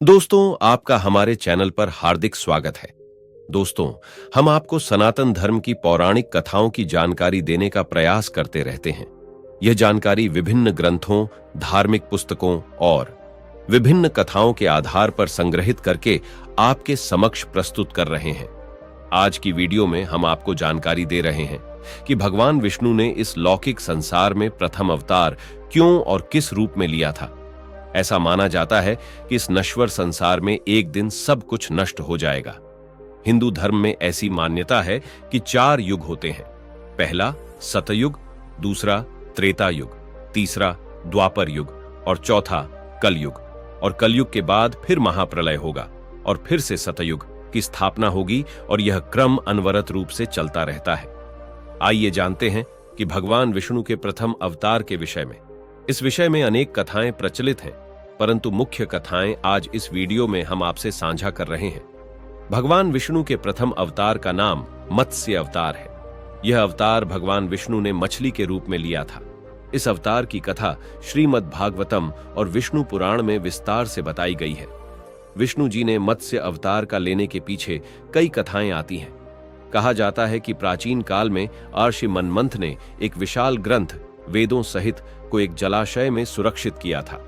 दोस्तों, आपका हमारे चैनल पर हार्दिक स्वागत है। दोस्तों, हम आपको सनातन धर्म की पौराणिक कथाओं की जानकारी देने का प्रयास करते रहते हैं। यह जानकारी विभिन्न ग्रंथों, धार्मिक पुस्तकों और विभिन्न कथाओं के आधार पर संग्रहित करके आपके समक्ष प्रस्तुत कर रहे हैं। आज की वीडियो में हम आपको जानकारी दे रहे हैं कि भगवान विष्णु ने इस लौकिक संसार में प्रथम अवतार क्यों और किस रूप में लिया था। ऐसा माना जाता है कि इस नश्वर संसार में एक दिन सब कुछ नष्ट हो जाएगा। हिंदू धर्म में ऐसी मान्यता है कि 4 युग होते हैं। पहला सतयुग, दूसरा त्रेता युग, तीसरा द्वापर युग और चौथा कलयुग। और कलयुग के बाद फिर महाप्रलय होगा और फिर से सतयुग की स्थापना होगी और यह क्रम अनवरत रूप से चलता रहता है। आइए जानते हैं कि भगवान विष्णु के प्रथम अवतार के विषय में। इस विषय में अनेक कथाएं प्रचलित हैं, परंतु मुख्य कथाएं आज इस वीडियो में हम आपसे साझा कर रहे हैं। भगवान विष्णु के प्रथम अवतार का नाम मत्स्य अवतार है। यह अवतार भगवान विष्णु ने मछली के रूप में लिया था। इस अवतार की कथा श्रीमद् भागवतम और विष्णु पुराण में विस्तार से बताई गई है। विष्णु जी ने मत्स्य अवतार का लेने के पीछे कई कथाएं आती हैं। कहा जाता है कि प्राचीन काल में महर्षि मनमंथ ने एक विशाल ग्रंथ वेदों सहित को एक जलाशय में सुरक्षित किया था।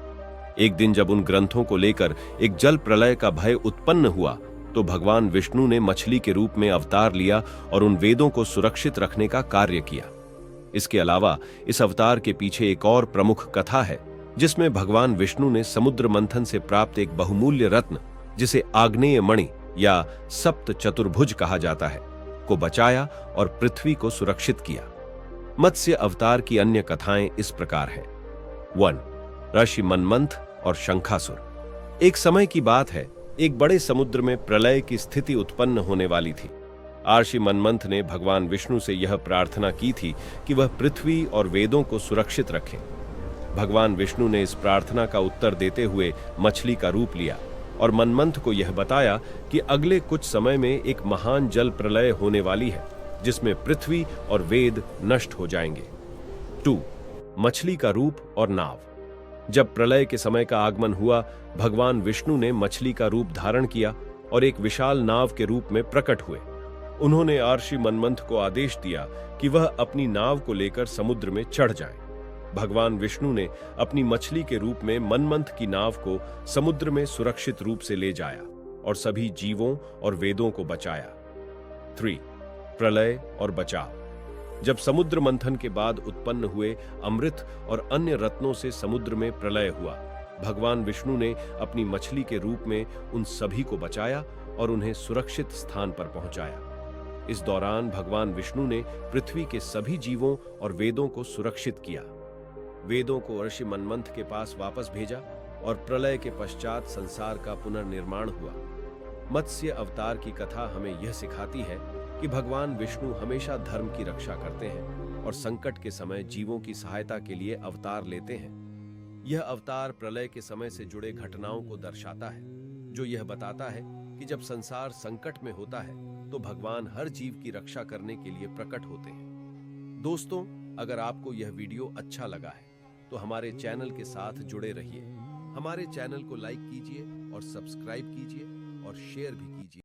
एक दिन जब उन ग्रंथों को लेकर एक जल प्रलय का भय उत्पन्न हुआ तो भगवान विष्णु ने मछली के रूप में अवतार लिया और उन वेदों को सुरक्षित रखने का कार्य किया। इसके अलावा इस अवतार के पीछे एक और प्रमुख कथा है, जिसमें भगवान विष्णु ने समुद्र मंथन से प्राप्त एक बहुमूल्य रत्न, जिसे आग्नेय मणि या सप्त चतुर्भुज कहा जाता है, को बचाया और पृथ्वी को सुरक्षित किया। मत्स्य अवतार की अन्य कथाएं इस प्रकार हैं। 1. ऋषि मनमंथ और शंखासुर। एक समय की बात है, एक बड़े समुद्र में प्रलय की स्थिति उत्पन्न होने वाली थी। महर्षि मनमंथ ने भगवान विष्णु से यह प्रार्थना की थी कि वह पृथ्वी और वेदों को सुरक्षित रखें। भगवान विष्णु ने इस प्रार्थना का उत्तर देते हुए मछली का रूप लिया और मनमंथ को यह बताया कि अगले कुछ समय में एक महान जल प्रलय होने वाली है, जिसमें पृथ्वी और वेद नष्ट हो जाएंगे। 2. मछली का रूप और नाव। जब प्रलय के समय का आगमन हुआ, भगवान विष्णु ने मछली का रूप धारण किया और एक विशाल नाव के रूप में प्रकट हुए। उन्होंने महर्षि मनमंथ को आदेश दिया कि वह अपनी नाव को लेकर समुद्र में चढ़ जाए। भगवान विष्णु ने अपनी मछली के रूप में मनमंथ की नाव को समुद्र में सुरक्षित रूप से ले जाया और सभी जीवों और वेदों को बचाया। 3. प्रलय और बचाव। जब समुद्र मंथन के बाद उत्पन्न हुए अमृत और अन्य रत्नों से समुद्र में प्रलय हुआ, भगवान विष्णु ने अपनी मछली के रूप में उन सभी को बचाया और उन्हें सुरक्षित स्थान पर पहुंचाया। इस दौरान भगवान विष्णु ने पृथ्वी के सभी जीवों और वेदों को सुरक्षित किया। वेदों को ऋषि मनमंथ के पास वापस भेजा और प्रलय के पश्चात संसार का पुनर्निर्माण हुआ। मत्स्य अवतार की कथा हमें यह सिखाती है कि भगवान विष्णु हमेशा धर्म की रक्षा करते हैं और संकट के समय जीवों की सहायता के लिए अवतार लेते हैं। यह अवतार प्रलय के समय से जुड़े घटनाओं को दर्शाता है, जो यह बताता है कि जब संसार संकट में होता है तो भगवान हर जीव की रक्षा करने के लिए प्रकट होते हैं। दोस्तों, अगर आपको यह वीडियो अच्छा लगा है तो हमारे चैनल के साथ जुड़े रहिए। हमारे चैनल को लाइक कीजिए और सब्सक्राइब कीजिए और शेयर भी कीजिए।